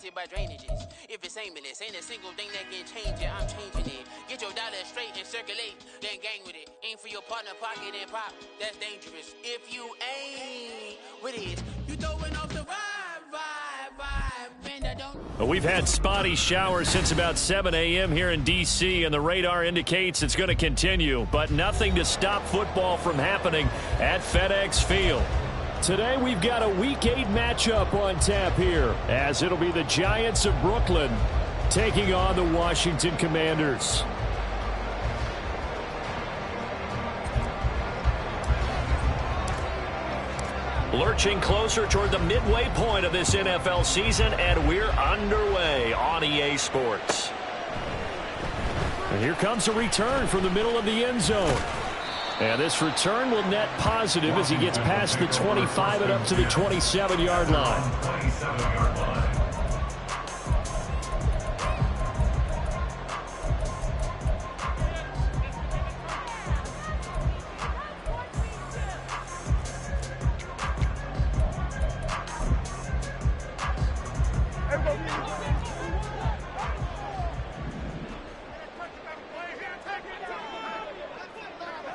affected by drainages. If it's aimless, ain't a single thing that can change it. I'm changing it. Get your dollar straight and circulate, then gang with it. Aim for your partner pocket and pop. That's dangerous. If you ain't with it, you throwing off the vibe. Man, I don't. We've had spotty showers since about 7 a.m. here in D.C., and the radar indicates it's going to continue, but nothing to stop football from happening at FedEx Field. Today we've got a Week 8 matchup on tap here, as it'll be the Giants of Brooklyn taking on the Washington Commanders. Lurching closer toward the midway point of this NFL season, and we're underway on EA Sports. And here comes a return from the middle of the end zone. And this return will net positive as he gets past the 25 and up to the 27-yard line.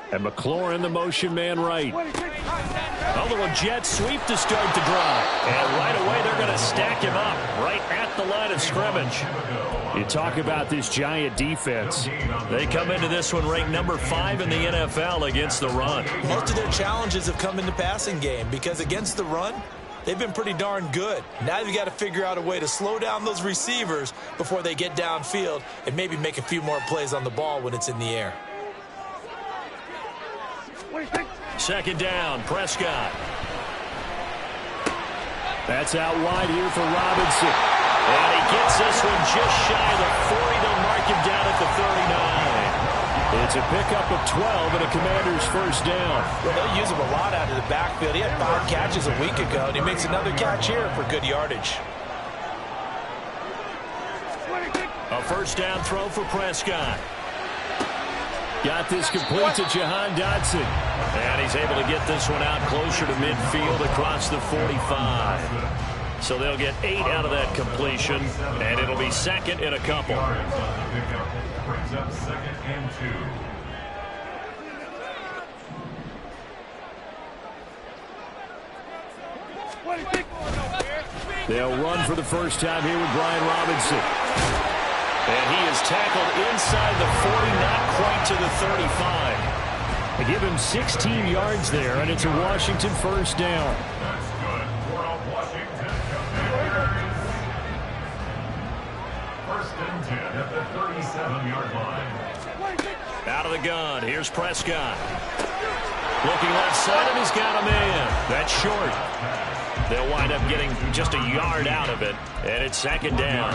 And McLaurin, the motion man right. A little jet sweep to start the drive. And right away, they're going to stack him up right at the line of scrimmage. You talk about this Giant defense. They come into this one ranked number 5 in the NFL against the run. Most of their challenges have come in the passing game because against the run, they've been pretty darn good. Now you've got to figure out a way to slow down those receivers before they get downfield and maybe make a few more plays on the ball when it's in the air. Second down, Prescott. That's out wide here for Robinson. And he gets this one just shy of the 40. They'll mark him down at the 39. It's a pickup of 12 and a Commander's first down. Well, they'll use him a lot out of the backfield. He had 5 catches a week ago, and he makes another catch here for good yardage. A first down throw for Prescott. Got this complete to Jahan Dotson. And he's able to get this one out closer to midfield across the 45. So they'll get 8 out of that completion, and it'll be second and a couple. Brings up second and 2. They'll run for the first time here with Brian Robinson. And he is tackled inside the 40, not quite to the 35. They give him 16 yards there, and it's a Washington first down. That's good for a Washington Commanders. First and 10 at the 37-yard line. Out of the gun, here's Prescott. Looking left side, and he's got a man. That's short. They'll wind up getting just a yard out of it, and it's second down.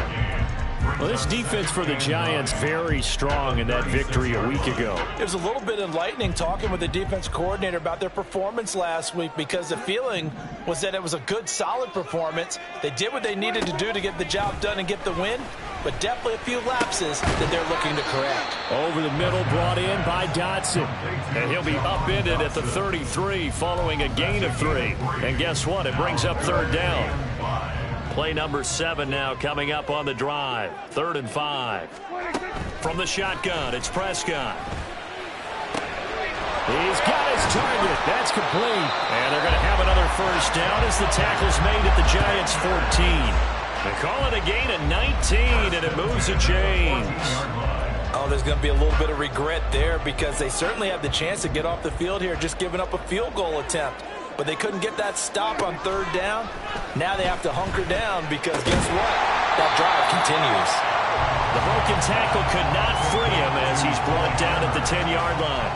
Well, this defense for the Giants very strong in that victory a week ago. It was a little bit enlightening talking with the defense coordinator about their performance last week because the feeling was that it was a good, solid performance. They did what they needed to do to get the job done and get the win, but definitely a few lapses that they're looking to correct. Over the middle, brought in by Dotson. And he'll be upended at the 33 following a gain of 3. And guess what? It brings up third down. Play number 7 now coming up on the drive. 3rd and 5. From the shotgun, it's Prescott. He's got his target. That's complete. And they're going to have another first down as the tackle's made at the Giants' 14. They call it a gain of 19, and it moves the chains. Oh, there's going to be a little bit of regret there because they certainly had the chance to get off the field here, just giving up a field goal attempt. But they couldn't get that stop on 3rd down. Now they have to hunker down because guess what? That drive continues. The broken tackle could not free him as he's brought down at the 10-yard line.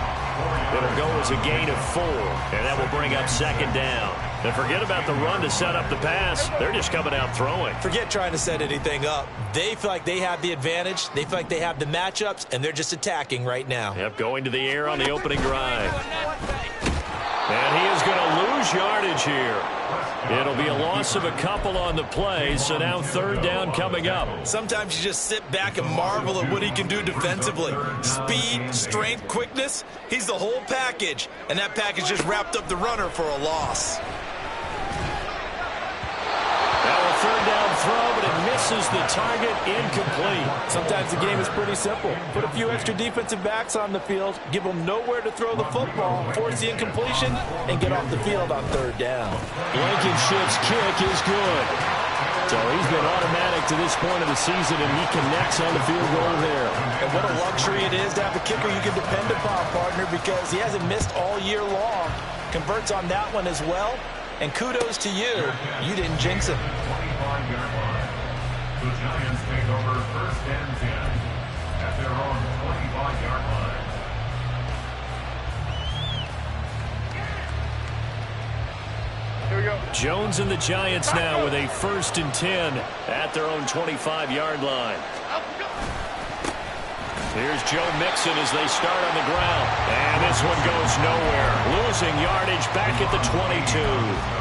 It'll go as a gain of 4, and that will bring up second down. And forget about the run to set up the pass. They're just coming out throwing. Forget trying to set anything up. They feel like they have the advantage. They feel like they have the matchups, and they're just attacking right now. Yep, going to the air on the opening drive. And he is going to lose yardage here. It'll be a loss of a couple on the play, so now 3rd down coming up. Sometimes you just sit back and marvel at what he can do defensively. Speed, strength, quickness, he's the whole package. And that package just wrapped up the runner for a loss. Now a 3rd down throw, but it misses misses the target, incomplete. Sometimes the game is pretty simple. Put a few extra defensive backs on the field, give them nowhere to throw the football, force the incompletion, and get off the field on third down. Blankenship's kick is good. So he's been automatic to this point of the season, and he connects on the field goal there. And what a luxury it is to have a kicker you can depend upon, partner, because he hasn't missed all year long. Converts on that one as well. And kudos to you. You didn't jinx it. 25-yard line. The Giants take over first and 10 at their own 25-yard line. Jones and the Giants now with a 1st and 10 at their own 25-yard line. Here's Joe Mixon as they start on the ground. And this one goes nowhere. Losing yardage back at the 22.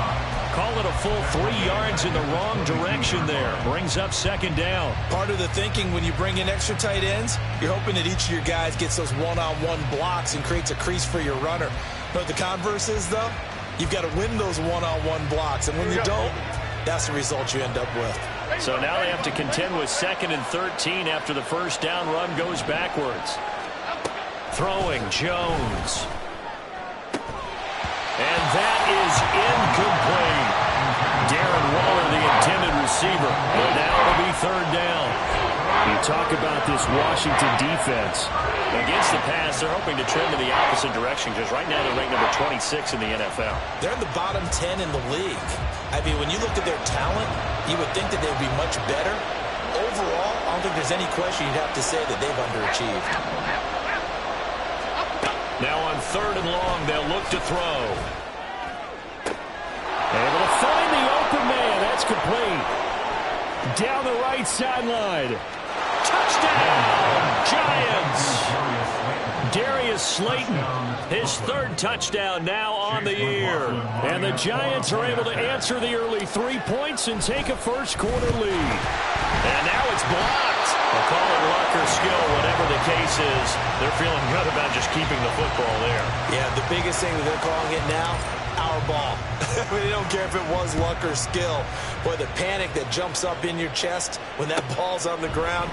Call it a full 3 yards in the wrong direction there. Brings up 2nd down. Part of the thinking when you bring in extra tight ends, you're hoping that each of your guys gets those one-on-one blocks and creates a crease for your runner. But the converse is, though, you've got to win those one-on-one blocks. And when you don't, that's the result you end up with. So now they have to contend with 2nd and 13 after the first down run goes backwards. Throwing Jones. And that is incomplete. Darren Waller, the intended receiver. But now it'll be 3rd down. You talk about this Washington defense. Against the pass, they're hoping to trend in the opposite direction because right now they're ranked number 26 in the NFL. They're in the bottom 10 in the league. I mean, when you look at their talent, you would think that they would be much better. Overall, I don't think there's any question you'd have to say that they've underachieved. Now on 3rd and long, they'll look to throw. Able to find the open man. That's complete. Down the right sideline. Touchdown, Giants. Darius Slayton, his 3rd touchdown now on the year. And the Giants are able to answer the early 3 points and take a first-quarter lead. And now it's blocked. They'll call it luck or skill, whatever the case is. They're feeling good about just keeping the football there. Yeah, the biggest thing that they're calling it now, our ball. I mean, they don't care if it was luck or skill. Boy, the panic that jumps up in your chest when that ball's on the ground,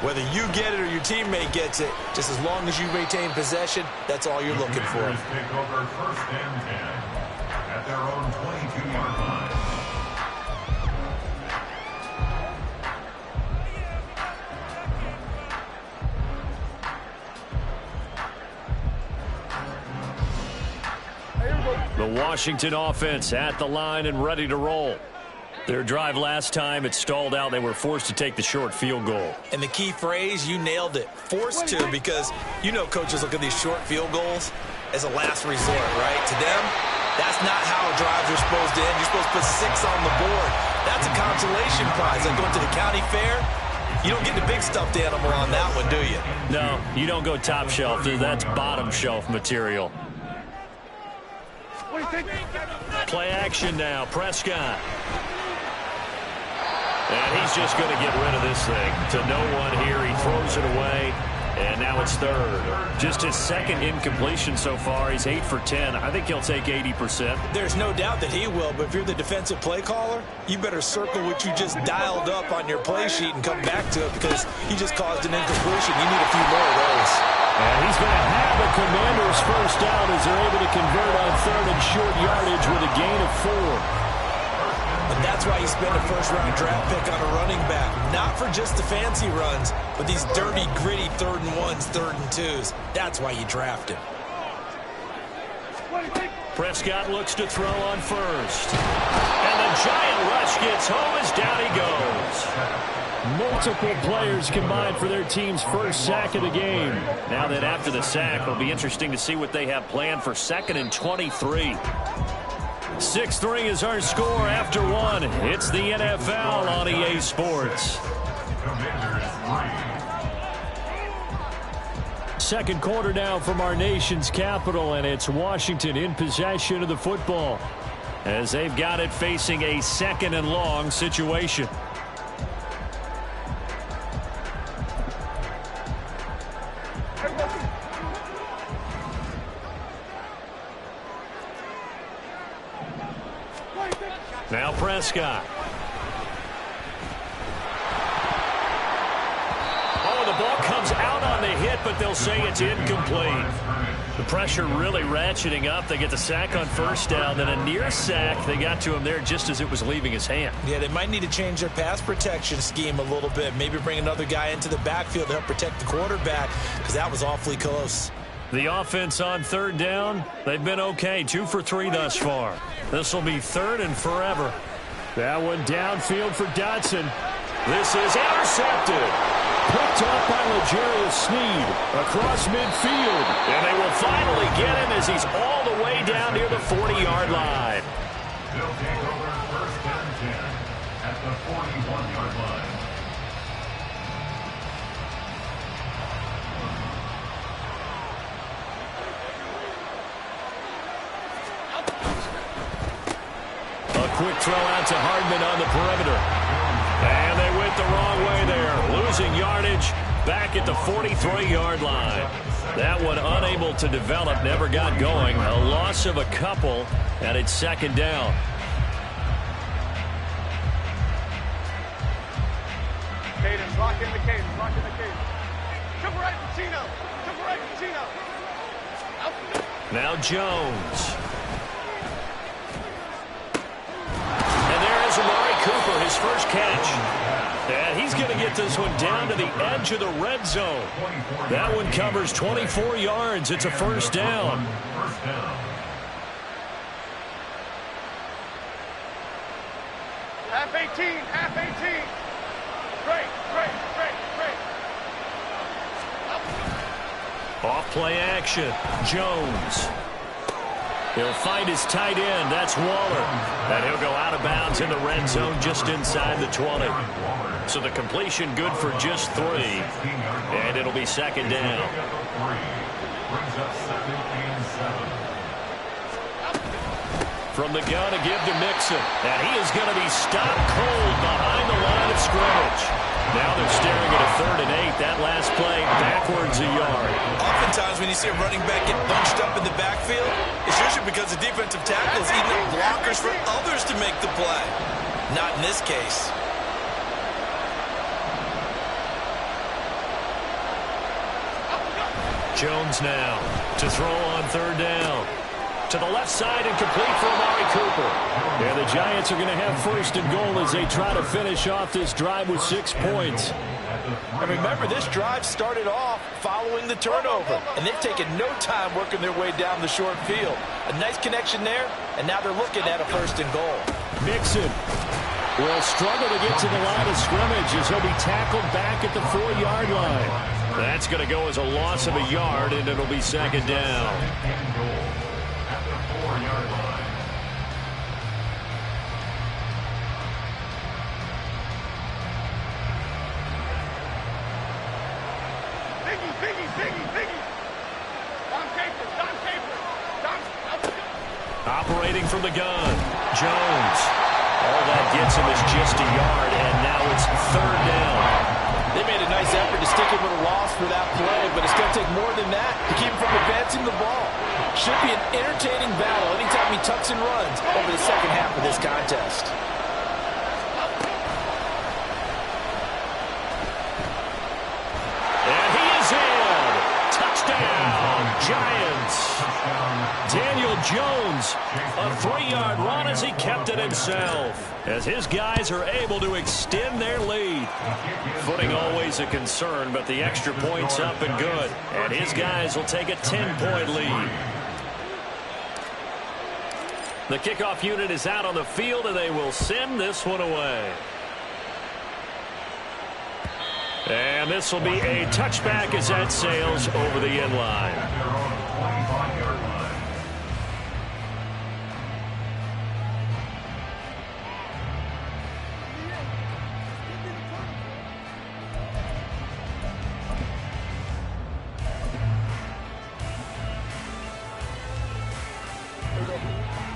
whether you get it or your teammate gets it, just as long as you retain possession, that's all you're looking for. Take over first and 10 at their own 22-yard line. The Washington offense at the line and ready to roll. Their drive last time, it stalled out. They were forced to take the short field goal. And the key phrase, you nailed it. Forced to, because you know coaches look at these short field goals as a last resort, right? To them, that's not how drives are supposed to end. You're supposed to put 6 on the board. That's a consolation prize. Like going to the county fair, you don't get the big stuffed animal on that one, do you? No, you don't go top shelf. That's bottom shelf material. Play action now. Prescott. And he's just going to get rid of this thing. To no one here. He throws it away. And now it's 3rd. Just his 2nd incompletion so far. He's 8 for 10. I think he'll take 80%. There's no doubt that he will, but if you're the defensive play caller, you better circle what you just dialed up on your play sheet and come back to it because he just caused an incompletion. You need a few more of those. And he's going to have the Commanders' first down as they're able to convert on 3rd and short yardage with a gain of 4. And that's why you spend a first-round draft pick on a running back. Not for just the fancy runs, but these dirty, gritty 3rd and 1s, 3rd and 2s. That's why you draft him. Prescott looks to throw on 1st. And the giant rush gets home as down he goes. Multiple players combined for their team's first sack of the game. Now that after the sack, it'll be interesting to see what they have planned for 2nd and 23. 6-3 is our score after 1. It's the NFL on EA Sports. Second quarter now from our nation's capital, and it's Washington in possession of the football as they've got it facing a 2nd and long situation. Now Prescott. it, but they'll say it's incomplete. The pressure really ratcheting up. They get the sack on first down, then a near sack. They got to him there just as it was leaving his hand. Yeah, they might need to change their pass protection scheme a little bit. Maybe bring another guy into the backfield to help protect the quarterback, because that was awfully close. The offense on third down, they've been okay. 2 for 3 thus far. This will be third and forever. That one downfield for Dotson. This is intercepted. Picked up by L'Jarius Sneed across midfield. And they will finally get him as he's all the way down near the 40-yard line. They'll take over first and 10 at the 41-yard line. A quick throw out to Hardman on the perimeter. And they went the wrong way there. Losing yardage back at the 43-yard line. That one unable to develop, never got going. A loss of a couple, and it's second down. Cadence, lock in the cadence, lock in the cadence. Come right, Patino. Come right, Patino. Now Jones. And there is Amari Cooper, his first catch. And he's going to get this one down to the edge of the red zone. That one covers 24 yards. It's a first down. Half 18, half 18. Great. Off play action. Jones. He'll find his tight end. That's Waller. And he'll go out of bounds in the red zone just inside the 20. So the completion good for just 3. And it'll be second down. From the gun to give to Mixon. And he is going to be stopped cold behind the line of scrimmage. Now they're staring at a 3rd and 8. That last play backwards a yard. Oftentimes when you see a running back get bunched up in the backfield, it's usually because the defensive tackle is eating up blockers for others to make the play. Not in this case. Jones now to throw on 3rd down. To the left side and complete for Amari Cooper. And the Giants are going to have 1st and goal as they try to finish off this drive with 6 points. And remember, this drive started off following the turnover, and they've taken no time working their way down the short field. A nice connection there, and now they're looking at a 1st and goal. Mixon will struggle to get to the line of scrimmage as he'll be tackled back at the 4-yard line. That's going to go as a loss of a yard, and it'll be second down. Biggie. Don Capers. Operating from the gun. Jones. All that gets him is just a yard, and now it's 3rd down. They made a nice effort to stick him with a loss for that play, but it's going to take more than that to keep him from advancing the ball. Should be an entertaining battle anytime he tucks and runs over the second half of this contest. And he is in. Touchdown, Giants. Daniel Jones, a 3-yard run as he kept it himself. As his guys are able to extend their lead. Footing always a concern, but the extra point's up and good. And his guys will take a 10-point lead. The kickoff unit is out on the field, and they will send this one away. And this will be a touchback as that sails over the end line.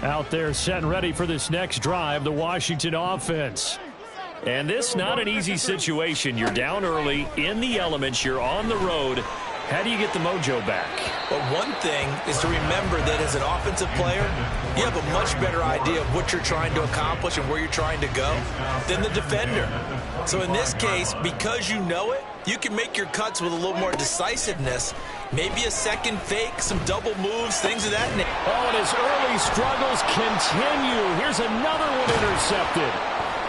Out there set and ready for this next drive, the Washington offense. And this not an easy situation. You're down early, in the elements, you're on the road, How do you get the mojo back? Well, one thing is to remember that as an offensive player, you have a much better idea of what you're trying to accomplish and where you're trying to go than the defender. So in this case, because you know it, you can make your cuts with a little more decisiveness. Maybe a second fake, some double moves, things of that nature. Oh, and his early struggles continue. Here's another one intercepted.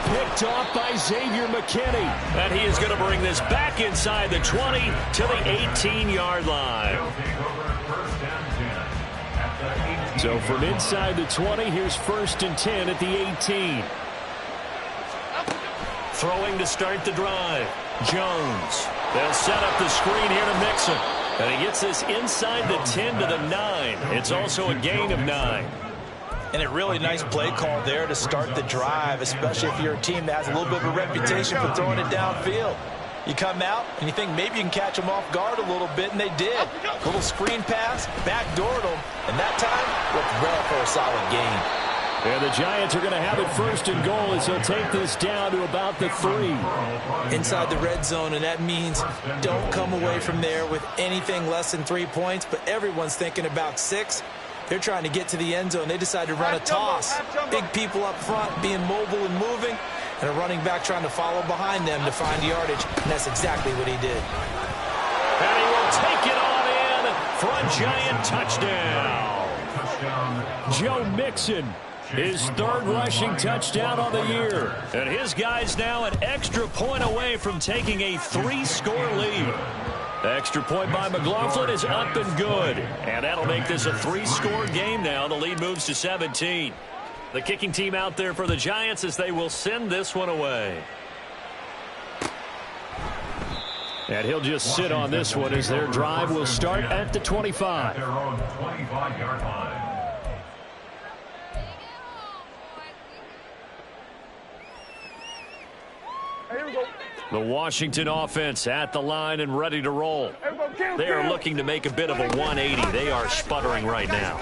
Picked off by Xavier McKinney. And he is going to bring this back inside the 20 to the 18-yard line. So from inside the 20, here's 1st and 10 at the 18. Throwing to start the drive. Jones. They'll set up the screen here to Mixon. And he gets this inside the 10 to the 9. It's also a gain of 9. And a really nice play call there to start the drive, especially if you're a team that has a little bit of a reputation for throwing it downfield. You come out and you think maybe you can catch them off guard a little bit, and they did. Little screen pass, backdoored them, and that time looked well for a solid gain. And the Giants are going to have it 1st and goal as they'll take this down to about the 3. Inside the red zone, and that means don't come away from there with anything less than 3 points, but everyone's thinking about 6. They're trying to get to the end zone. They decide to run a toss. Big people up front being mobile and moving, and a running back trying to follow behind them to find yardage, and that's exactly what he did. And he will take it on in for a Giant touchdown. Joe Mixon, his 3rd rushing touchdown on the year. And his guys now an extra point away from taking a 3-score lead. The extra point by McLaughlin is up and good. And that'll make this a 3-score game now. The lead moves to 17. The kicking team out there for the Giants as they will send this one away. And he'll just sit on this one as their drive will start at the 25. Their own 25-yard line. Here we go. The Washington offense at the line and ready to roll. They are looking to make a bit of a 180. They are sputtering right now.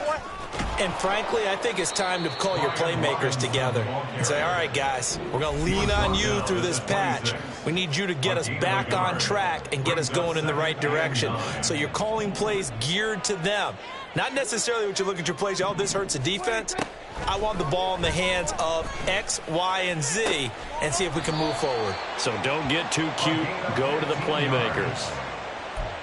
And frankly, I think it's time to call your playmakers together and say, all right, guys, we're going to lean on you through this patch. We need you to get us back on track and get us going in the right direction. So you're calling plays geared to them. Not necessarily what you look at your plays, oh, this hurts the defense. I want the ball in the hands of X, Y, and Z and see if we can move forward. So don't get too cute. Go to the playmakers.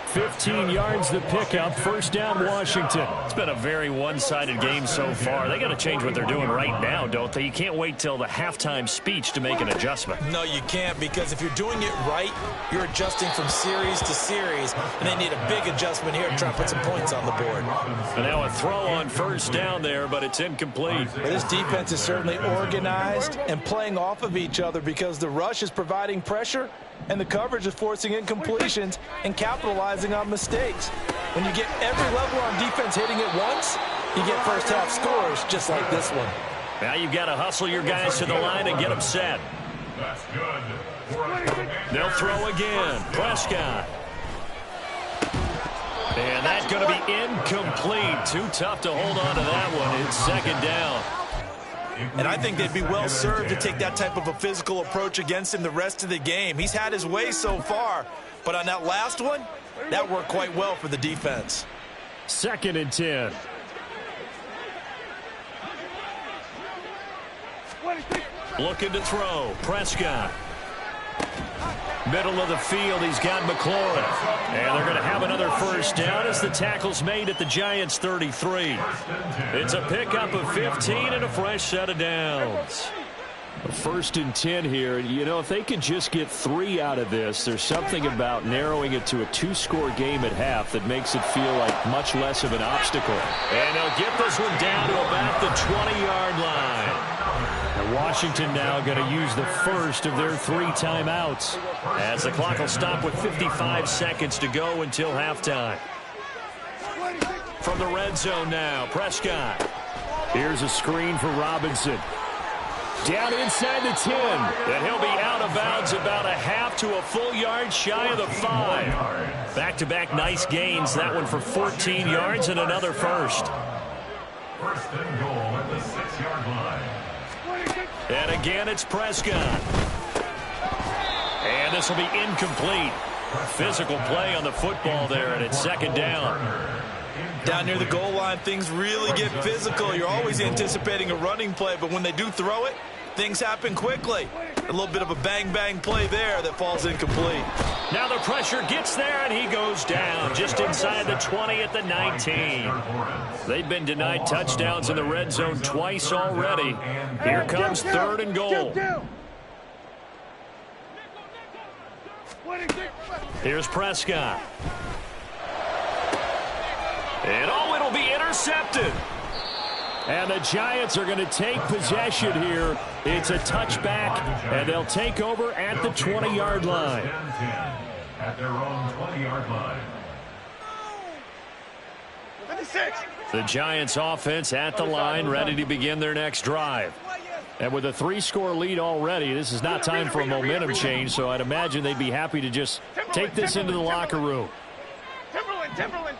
15 yards the pickup. 1st down, Washington. It's been a very one-sided game so far. They got to change what they're doing right now, don't they? You can't wait till the halftime speech to make an adjustment. No, you can't, because if you're doing it right, you're adjusting from series to series, and they need a big adjustment here to try and put some points on the board. And now a throw on 1st down there, but it's incomplete. Well, this defense is certainly organized and playing off of each other because the rush is providing pressure and the coverage is forcing incompletions and capitalizing on mistakes. When you get every level on defense hitting it once, you get first-half scores just like this one. Now you've got to hustle your guys to the line and get them set. That's good. They'll throw again. Prescott. And that's going to be incomplete. Too tough to hold on to that one. It's 2nd down. And I think they'd be well served to take that type of a physical approach against him the rest of the game. He's had his way so far, but on that last one, that worked quite well for the defense. 2nd and 10. Looking to throw. Prescott. Middle of the field, he's got McLaurin. And they're going to have another 1st down as the tackle's made at the Giants' 33. It's a pickup of 15 and a fresh set of downs. A 1st and 10 here. You know, if they could just get 3 out of this, there's something about narrowing it to a 2-score game at half that makes it feel like much less of an obstacle. And they'll get this one down to about the 20-yard line. And Washington now going to use the 1st of their 3 timeouts as the clock will stop with 55 seconds to go until halftime. From the red zone now, Prescott. Here's a screen for Robinson. Down inside the 10. And he'll be out of bounds about a half to a full yard shy of the 5. Back-to-back nice gains. That one for 14 yards and another 1st. 1st and goal at the 6-yard line. And again, it's Prescott. And this will be incomplete. Physical play on the football there, and it's second down. Down near the goal line, things really get physical. You're always anticipating a running play, but when they do throw it, things happen quickly. A little bit of a bang-bang play there that falls incomplete. Now the pressure gets there, and he goes down just inside the 20 at the 19. They've been denied touchdowns in the red zone twice already. Here comes third and goal. Here's Prescott. And it'll be intercepted. And the Giants are going to take possession here. It's a touchback, and they'll take over at the 20-yard line. At their own 20-yard line. 56. The Giants offense at the line, ready to begin their next drive. And with a 3-score lead already, this is not time for a momentum change, so I'd imagine they'd be happy to just take this into the locker room. Timberland.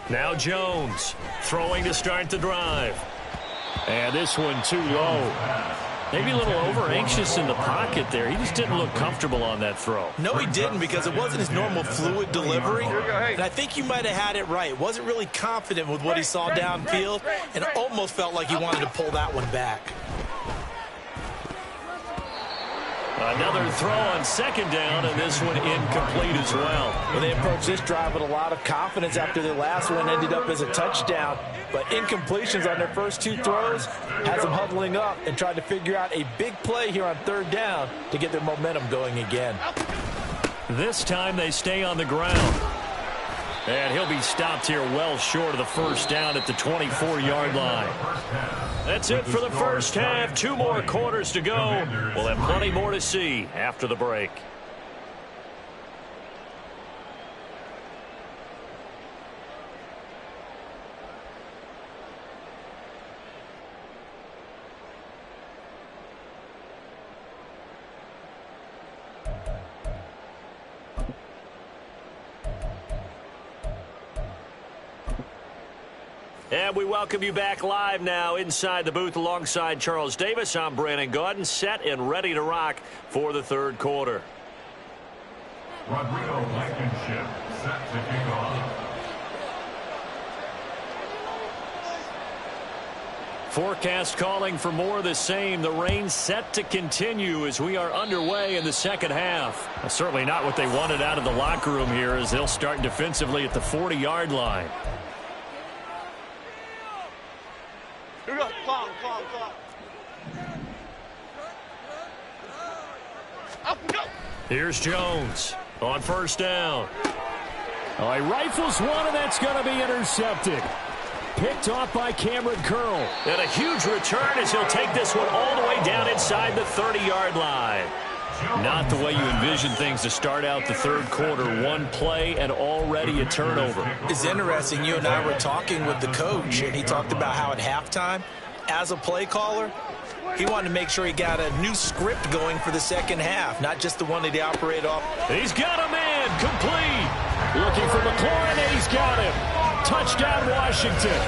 Now Jones throwing to start the drive. And this one too low. Maybe a little over-anxious in the pocket there. He just didn't look comfortable on that throw. No, he didn't, because it wasn't his normal fluid delivery. And I think you might have had it right. Wasn't really confident with what he saw downfield, and almost felt like he wanted to pull that one back. Another throw on second down, and this one incomplete as well. Well, they approached this drive with a lot of confidence after their last one ended up as a touchdown. But incompletions on their first 2 throws has them huddling up and trying to figure out a big play here on third down to get their momentum going again. This time they stay on the ground. And he'll be stopped here well short of the first down at the 24-yard line. That's it for the first half. 2 more quarters to go. We'll have plenty more to see after the break. And we welcome you back live now inside the booth alongside Charles Davis. I'm Brandon Gaudin, set and ready to rock for the third quarter. Rodrigo Blankenship set to kick off. Forecast calling for more of the same. The rain set to continue as we are underway in the second half. Certainly not what they wanted out of the locker room here as they'll start defensively at the 40-yard line. Here we go. Clown. Up and go. Here's Jones on first down. Oh, he rifles one, and that's going to be intercepted. Picked off by Cameron Curl. And a huge return as he'll take this one all the way down inside the 30-yard line. Not the way you envision things to start out the third quarter. One play and already a turnover. It's interesting. You and I were talking with the coach, and he talked about how at halftime, as a play caller, he wanted to make sure he got a new script going for the second half, not just the one that he operated off. He's got him in. Complete. Looking for McLaurin, and he's got him. Touchdown, Washington.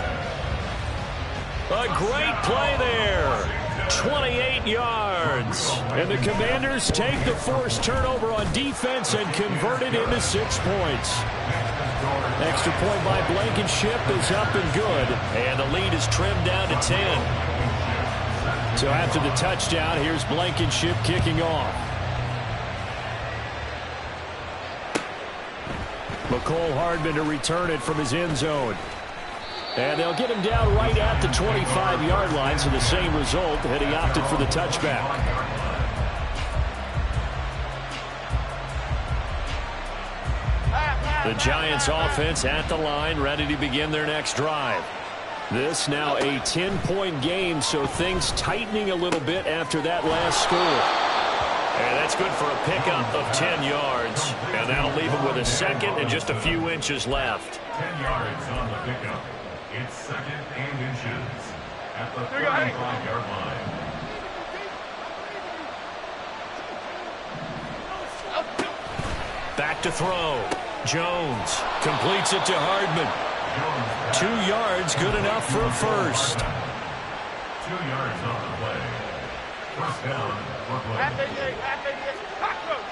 A great play there. 28 yards. And the Commanders take the forced turnover on defense and convert it into 6 points. Extra point by Blankenship is up and good. And the lead is trimmed down to 10. So after the touchdown, here's Blankenship kicking off. McCole Hardman to return it from his end zone. And they'll get him down right at the 25-yard line, so the same result, had he opted for the touchback. The Giants offense at the line, ready to begin their next drive. This now a 10-point game, so things tightening a little bit after that last score. And that's good for a pickup of 10 yards. And that'll leave him with a second and just a few inches left. 10 yards on the pickup. It's second and inches at the 35-yard line. Back to throw. Jones completes it to Hardman. 2 yards, good enough for a first. 2 yards on the play. First down, Brooklyn. Half 88. Back road.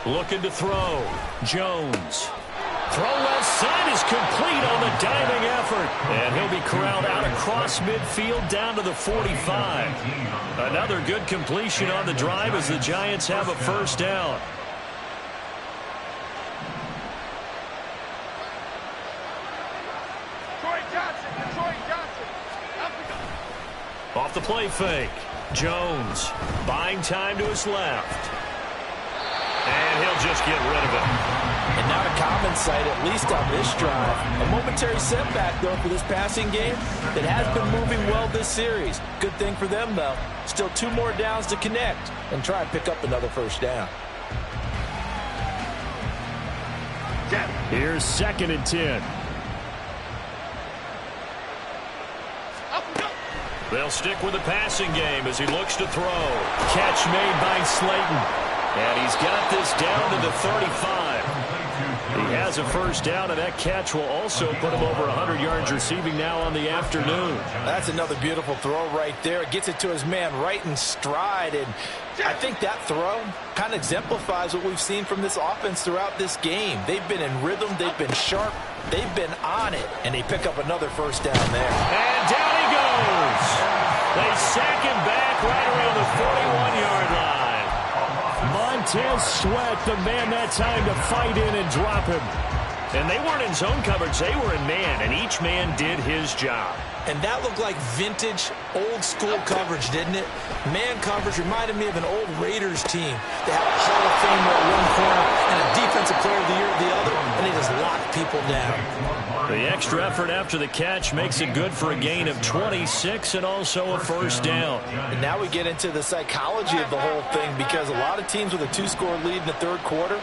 Looking to throw. Jones. Throw left side is complete on the diving effort. And he'll be corralled out across midfield down to the 45. Another good completion on the drive as the Giants have a first down. Detroit Johnson. Off the play fake. Jones buying time to his left. And he'll just get rid of it. And not a common sight, at least on this drive. A momentary setback, though, for this passing game that has been moving well this series. Good thing for them, though. Still 2 more downs to connect and try and pick up another first down. Here's 2nd and 10. They'll stick with the passing game as he looks to throw. Catch made by Slayton. And he's got this down to the 35. He has a first down, and that catch will also put him over 100 yards receiving now on the afternoon. That's another beautiful throw right there. Gets it to his man right in stride. And I think that throw kind of exemplifies what we've seen from this offense throughout this game. They've been in rhythm. They've been sharp. They've been on it. And they pick up another first down there. And down he goes. They sack him back right around the 41-yard line. Montez Sweat, the man that time to fight in and drop him. And they weren't in zone coverage. They were in man, and each man did his job. And that looked like vintage, old-school coverage, didn't it? Man coverage reminded me of an old Raiders team. They had a Hall of Famer at one corner and a Defensive Player of the Year at the other, and they just locked people down. The extra effort after the catch makes it good for a gain of 26 and also a first down. And now we get into the psychology of the whole thing, because a lot of teams with a 2-score lead in the third quarter,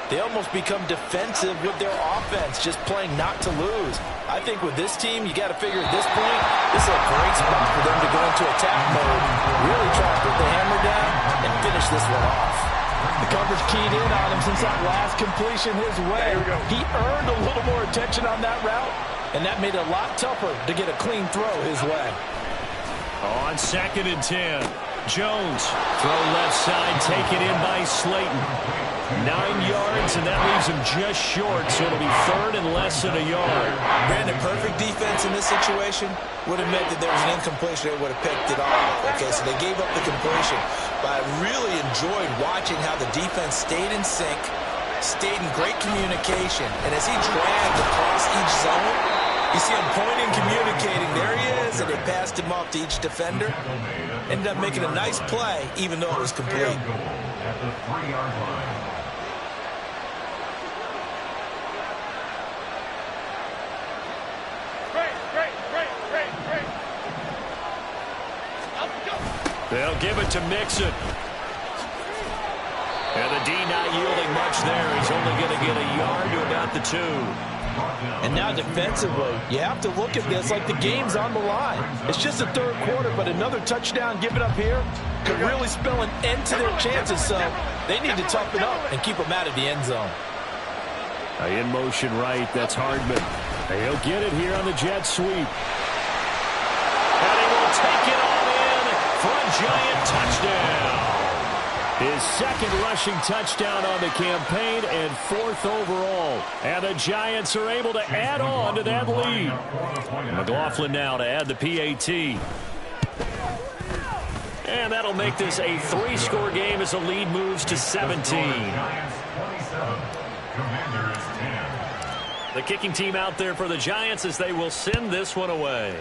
they almost become defensive with their offense, just playing not to lose. I think with this team, you got to figure at this point, this is a great spot for them to go into attack mode, really try to put the hammer down and finish this one off. The coverage keyed in on him since that last completion his way. He earned a little more attention on that route, and that made it a lot tougher to get a clean throw his way. On 2nd and 10, Jones, throw left side, taken in by Slayton. 9 yards, and that leaves him just short, so it'll be 3rd and less than a yard. Brandon, perfect defense in this situation would have meant that there was an incompletion. They would have picked it off. Okay, so they gave up the completion. But I really enjoyed watching how the defense stayed in sync, stayed in great communication. And as he dragged across each zone, you see him pointing, communicating. There he is, and they passed him off to each defender. Ended up making a nice play, even though it was complete. At the 3-yard line. They'll give it to Mixon. And the D not yielding much there. He's only going to get a yard to about the 2. And now defensively, you have to look at this like the game's on the line. It's just the third quarter, but another touchdown given up here could really spell an end to their chances. So they need to toughen up and keep them out of the end zone. In motion right, that's Hardman. He'll get it here on the jet sweep. And he will take it on in for a Giant touchdown. His 2nd rushing touchdown on the campaign and 4th overall. And the Giants are able to add on to that lead. McLaughlin now to add the PAT. And that'll make this a 3-score game as the lead moves to 17. The kicking team out there for the Giants as they will send this one away.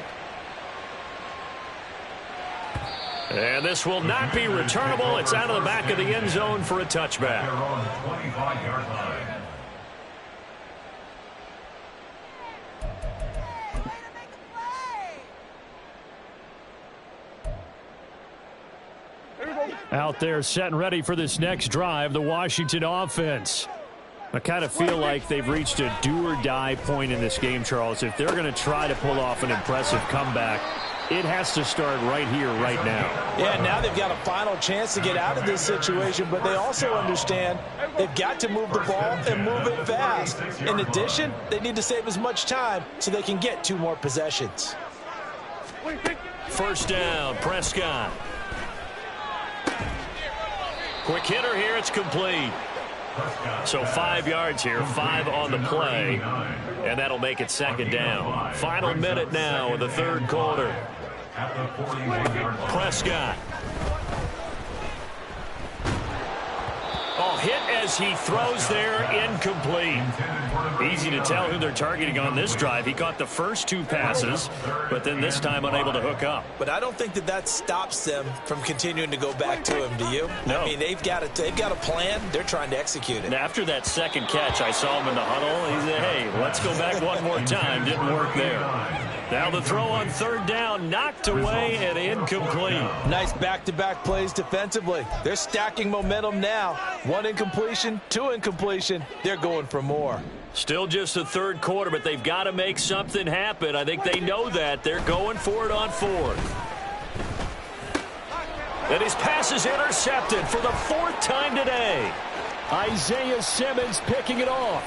And this will not be returnable. It's out of the back of the end zone for a touchback. They're on the 25-yard line. Out there set and ready for this next drive, the Washington offense. I kind of feel like they've reached a do-or-die point in this game, Charles. If they're going to try to pull off an impressive comeback, it has to start right here, right now. Yeah, now they've got a final chance to get out of this situation, but they also understand they've got to move the ball and move it fast. In addition, they need to save as much time so they can get 2 more possessions. First down, Prescott. Quick hitter here, it's complete. So 5 yards here, 5 on the play, and that'll make it second down. Final minute now of the third quarter. Prescott. Oh, hit as he throws there, incomplete. Easy to tell who they're targeting on this drive. He caught the first 2 passes, but then this time unable to hook up. But I don't think that stops them from continuing to go back to him, do you? No. I mean, they've got a plan. They're trying to execute it. And after that second catch, I saw him in the huddle. He said, hey, let's go back one more time. Didn't work there. Now the throw on third down, knocked away and incomplete. Nice back-to-back plays defensively. They're stacking momentum now. 1 incompletion, 2 incompletion. They're going for more. Still just the third quarter, but they've got to make something happen. I think they know that. They're going for it on 4th. And his pass is intercepted for the 4th time today. Isaiah Simmons picking it off.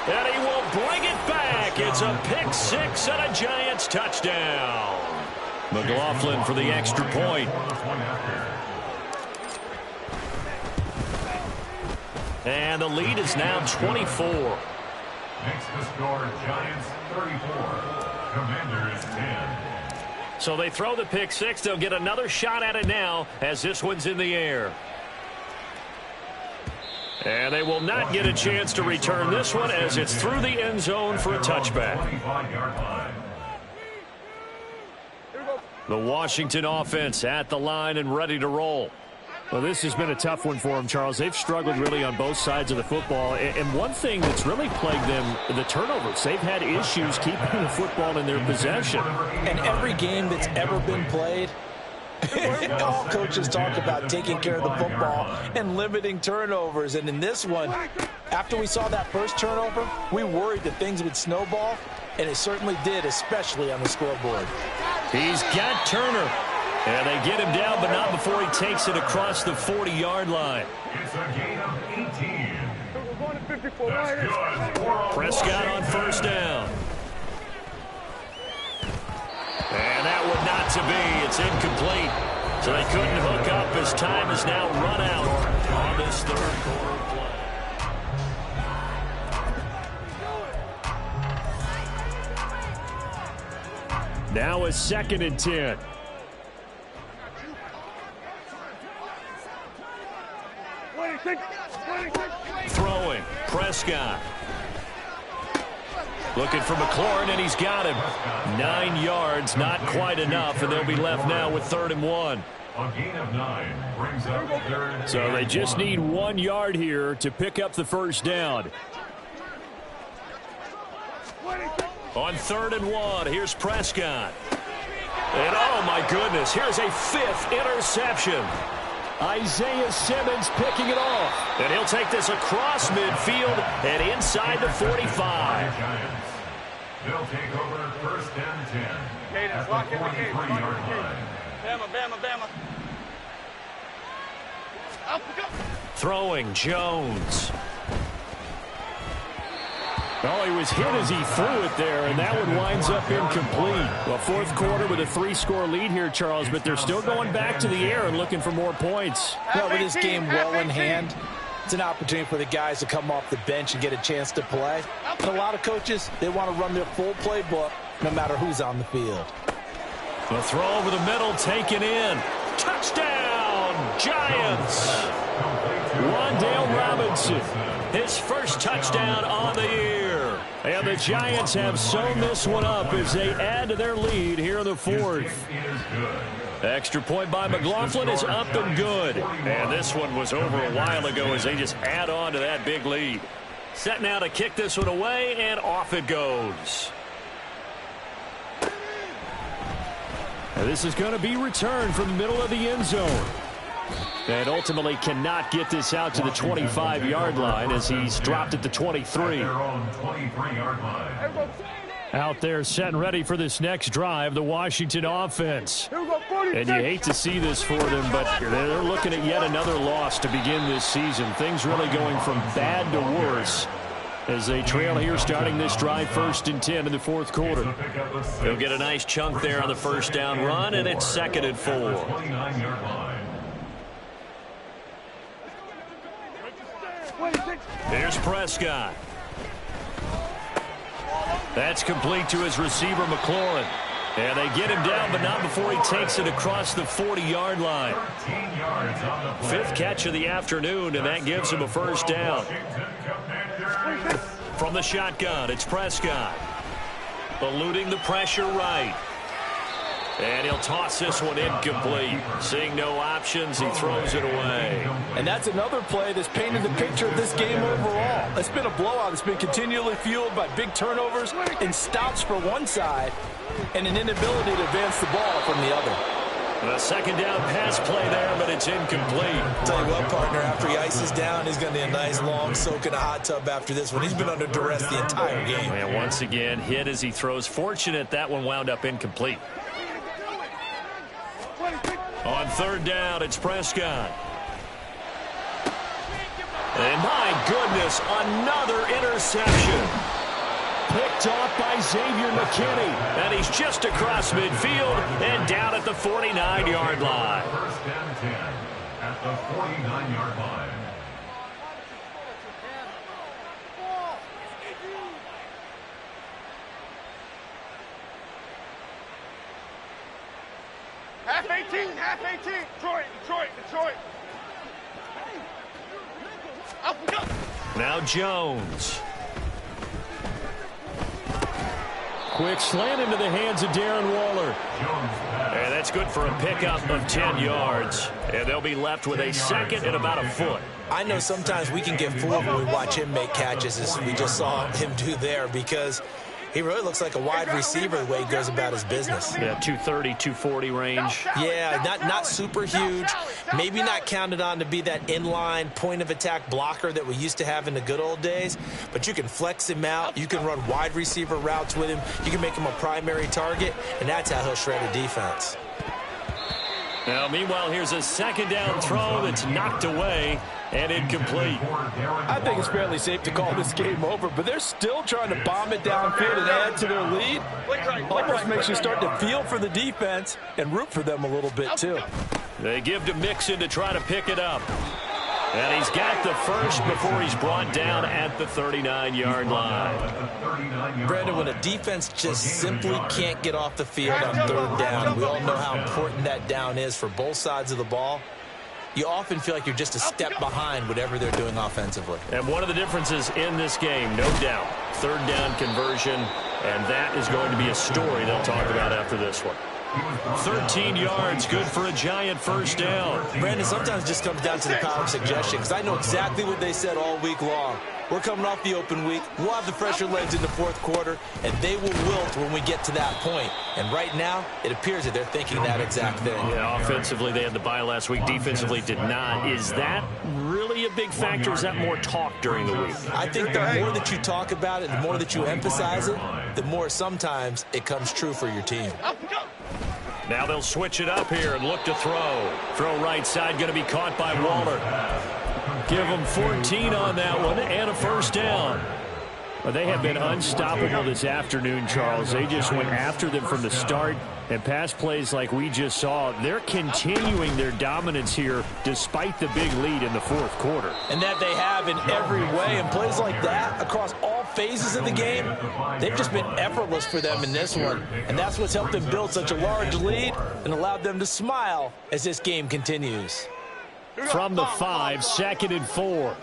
And he will bring it back. It's a pick 6 and a Giants touchdown. McLaughlin for the extra point. And the lead is now 24. Makes the score Giants 34, Commanders 10. So they throw the pick 6. They'll get another shot at it now as this one's in the air. And they will not get a chance to return this one as it's through the end zone for a touchback. The Washington offense at the line and ready to roll. Well, this has been a tough one for them, Charles. They've struggled really on both sides of the football. And one thing that's really plagued them, the turnovers. They've had issues keeping the football in their possession. And every game that's ever been played, all coaches talk about taking care of the football and limiting turnovers. And in this one, after we saw that first turnover, we worried that things would snowball, and it certainly did, especially on the scoreboard. He's got Turner. And they get him down, but not before he takes it across the 40-yard line. It's a gain of 18. That's good. Prescott on first down. And that one not to be. It's incomplete. So they couldn't hook up as time is now run out on this third quarter play. Now a 2nd and 10. Throwing, Prescott. Looking for McLaurin, and he's got him. 9 yards, not quite enough, and they'll be left now with 3rd and 1. A gain of 9 brings up 3rd. So they just need 1 yard here to pick up the first down. On 3rd and 1, here's Prescott. And oh my goodness, here's a 5th interception. Isaiah Simmons picking it off. And he'll take this across midfield and inside the 45. They'll take over 1st and 10. Cadence, lock in the cage. Lock in the cage. Bama, Bama, Bama. Throwing, Jones. Oh, he was hit as he threw it there, and that one winds up incomplete. Well, 4th quarter with a 3-score lead here, Charles, but they're still going back to the air and looking for more points. Well, with this game well in hand, it's an opportunity for the guys to come off the bench and get a chance to play. And a lot of coaches, they want to run their full playbook no matter who's on the field. The throw over the middle taken in. Touchdown, Giants. Wan'Dale Robinson, his first touchdown on the year. And the Giants have sewn this one up as they add to their lead here in the 4th. Extra point by McLaughlin is up and good. And this one was over a while ago as they just add on to that big lead. Set now to kick this one away, and off it goes. And this is going to be returned from the middle of the end zone. And ultimately cannot get this out to the 25-yard line as he's dropped at the 23. Out there set and ready for this next drive, the Washington offense. And you hate to see this for them, but they're looking at yet another loss to begin this season. Things really going from bad to worse as they trail here starting this drive 1st and 10 in the 4th quarter. They'll get a nice chunk there on the first down run, and it's 2nd and 4. Here's Prescott. That's complete to his receiver, McLaurin. And they get him down, but not before he takes it across the 40-yard line. 5th catch of the afternoon, and that gives him a first down. From the shotgun, it's Prescott. Eluding the pressure right. And he'll toss this one incomplete. Seeing no options, he throws it away. And that's another play that's painted the picture of this game overall. It's been a blowout. It's been continually fueled by big turnovers and stops for one side and an inability to advance the ball from the other. A second down pass play there, but it's incomplete. Tell you what, partner, after he ices down, he's going to need a nice long soak in a hot tub after this one. He's been under duress the entire game. And once again, hit as he throws. Fortunate that one wound up incomplete. On 3rd down, it's Prescott. And my goodness, another interception. Picked off by Xavier McKinney. And he's just across midfield and down at the 49-yard line. First and 10 at the 49-yard line. Half 18, half 18. Detroit. Up, go. Now Jones. Quick slant into the hands of Darren Waller. And that's good for a pickup of 10 yards. And they'll be left with a second and about a foot. I know sometimes we can get fooled when we watch him make catches, as we just saw him do there, because he really looks like a wide receiver the way he goes about his business. Yeah, 230, 240 range. Yeah, not super huge. Maybe not counted on to be that inline point-of-attack blocker that we used to have in the good old days. But you can flex him out. You can run wide receiver routes with him. You can make him a primary target, and that's how he'll shred a defense. Now, meanwhile, here's a second down throw that's knocked away and incomplete. I think it's fairly safe to call this game over, but they're still trying to bomb it downfield and add to their lead. Almost makes you start to feel for the defense and root for them a little bit, too. They give to Mixon to try to pick it up. And he's got the first before he's brought down at the 39-yard line. Brandon, when a defense just simply can't get off the field on 3rd down, we all know how important that down is for both sides of the ball. You often feel like you're just a step behind whatever they're doing offensively. And one of the differences in this game, no doubt, 3rd down conversion, and that is going to be a story they'll talk about after this one. 13 yards, good for a giant first down. Brandon, sometimes it just comes down to the power of suggestion, because I know exactly what they said all week long. We're coming off the open week. We'll have the fresher legs in the 4th quarter, and they will wilt when we get to that point. And right now, it appears that they're thinking that exact thing. Yeah, offensively, they had the bye last week. Defensively, did not. Is that really a big factor? Is that more talk during the week? I think the more that you talk about it, the more that you emphasize it, the more sometimes it comes true for your team. Now they'll switch it up here and look to throw. Throw right side, going to be caught by Waller. Give them 14 on that one and a first down. Well, they have been unstoppable this afternoon, Charles. They just went after them from the start, and pass plays like we just saw, they're continuing their dominance here despite the big lead in the 4th quarter. And that they have in every way, and plays like that across all phases of the game, they've just been effortless for them in this one. And that's what's helped them build such a large lead and allowed them to smile as this game continues. From the 5, 2nd and 4.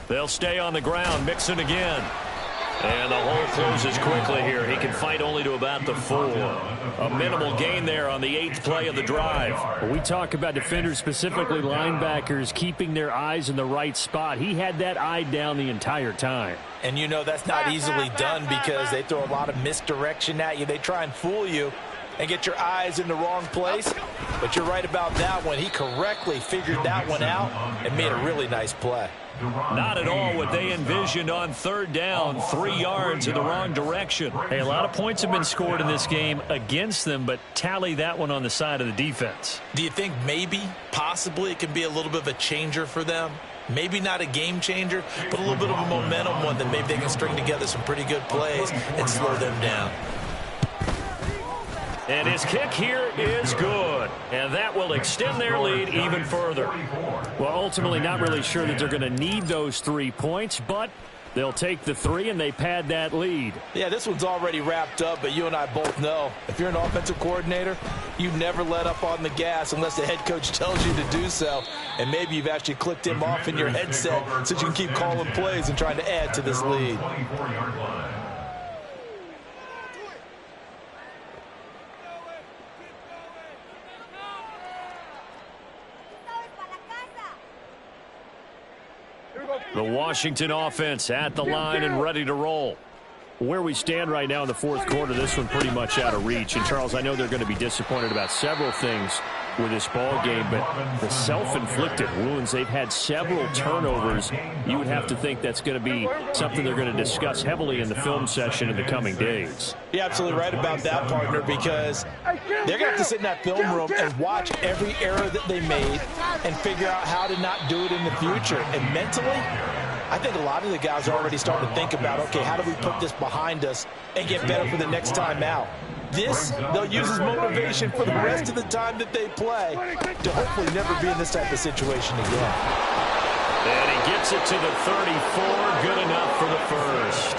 They'll stay on the ground. Mixon again. And the hole closes quickly here. He can fight only to about the 4. A minimal gain there on the 8th play of the drive. When we talk about defenders, specifically linebackers, keeping their eyes in the right spot. He had that eye down the entire time. And you know that's not easily done because they throw a lot of misdirection at you. They try and fool you and get your eyes in the wrong place. But you're right about that one. He correctly figured that one out and made a really nice play. Not at all what they envisioned on 3rd down. 3 yards in the wrong direction. Hey, a lot of points have been scored in this game against them, but tally that one on the side of the defense. Do you think maybe, possibly, it can be a little bit of a changer for them? Maybe not a game changer, but a little bit of a momentum one that maybe they can string together some pretty good plays and slow them down. And his kick here is good. And that will extend their lead even further. Well, ultimately not really sure that they're going to need those 3 points, but they'll take the 3 and they pad that lead. Yeah, this one's already wrapped up, but you and I both know if you're an offensive coordinator, you never let up on the gas unless the head coach tells you to do so. And maybe you've actually clicked him off in your headset so you can keep calling plays and trying to add to this lead. The Washington offense at the line and ready to roll. Where we stand right now in the fourth quarter, this one pretty much out of reach. And, Charles, I know they're going to be disappointed about several things with this ball game, but the self-inflicted wounds, they've had several turnovers. You would have to think that's going to be something they're going to discuss heavily in the film session in the coming days. You're absolutely right about that, partner, because they're going to have to sit in that film room and watch every error that they made and figure out how to not do it in the future. And mentally, I think a lot of the guys are already starting to think about, okay, how do we put this behind us and get better for the next time out? This, they'll use as motivation for the rest of the time that they play to hopefully never be in this type of situation again. And he gets it to the 34, good enough for the first.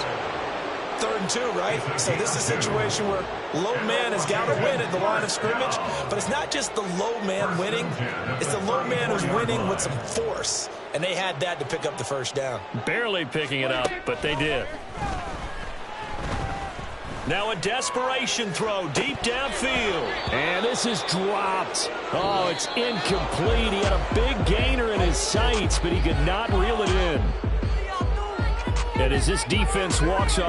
3rd and 2, right? So this is a situation where low man has got to win at the line of scrimmage, but it's not just the low man winning, it's the low man who's winning with some force, and they had that to pick up the first down. Barely picking it up, but they did. Now a desperation throw deep downfield. And this is dropped. Oh, it's incomplete. He had a big gainer in his sights, but he could not reel it in. And as this defense walks off